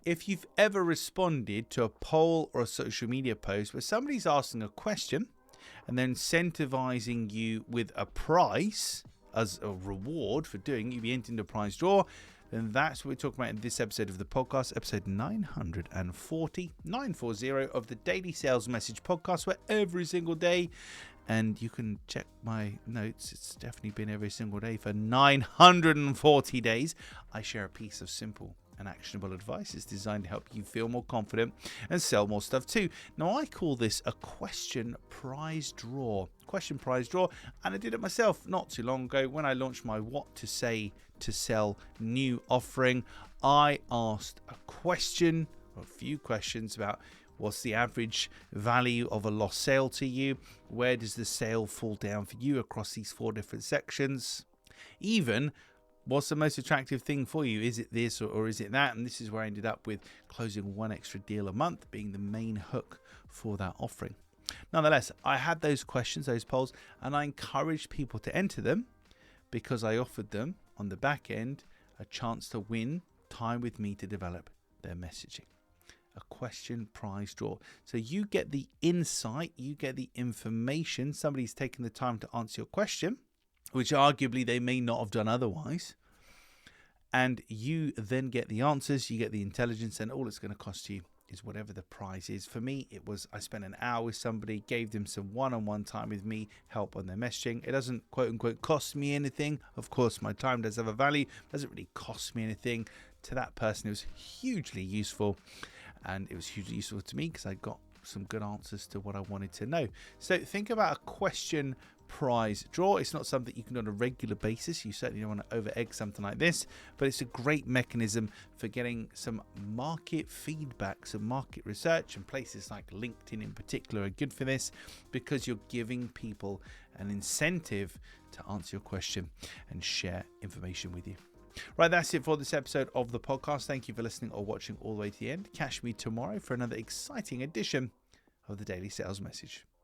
if you've ever responded to a poll or a social media post where somebody's asking a question and then incentivizing you with a prize as a reward for doing it, you'll be entered into a prize draw, then that's what we're talking about in this episode of the podcast, episode 940 of the Daily Sales Message podcast, where every single day, and you can check my notes, it's definitely been every single day for 940 days, I share a piece of simple and actionable advice. It's designed to help you feel more confident and sell more stuff too. Now, I call this a question prize draw. And I did it myself not too long ago when I launched my What to Say to Sell new offering. I asked a few questions about what's the average value of a lost sale to you? Where does the sale fall down for you across these 4 different sections? Even, what's the most attractive thing for you? Is it this or is it that? And this is where I ended up with closing 1 extra deal a month being the main hook for that offering. Nonetheless, I had those questions, those polls, and I encouraged people to enter them because I offered them on the back end a chance to win time with me to develop their messaging. A question prize draw. So you get the insight, you get the information. Somebody's taken the time to answer your question, which arguably they may not have done otherwise. And you then get the answers, you get the intelligence, and all it's going to cost you is whatever the prize is. For me, it was I spent an hour with somebody, gave them some one-on-one time with me, help on their messaging. It doesn't quote unquote cost me anything. Of course, my time does have a value. It doesn't really cost me anything. To that person, it was hugely useful. And it was hugely useful to me because I got some good answers to what I wanted to know. So think about a question prize draw. It's not something you can do on a regular basis. You certainly don't want to over egg something like this, but it's a great mechanism for getting some market feedback, some market research, and places like LinkedIn in particular are good for this because you're giving people an incentive to answer your question and share information with you. Right, that's it for this episode of the podcast. Thank you for listening or watching all the way to the end. Catch me tomorrow for another exciting edition of the Daily Sales Message.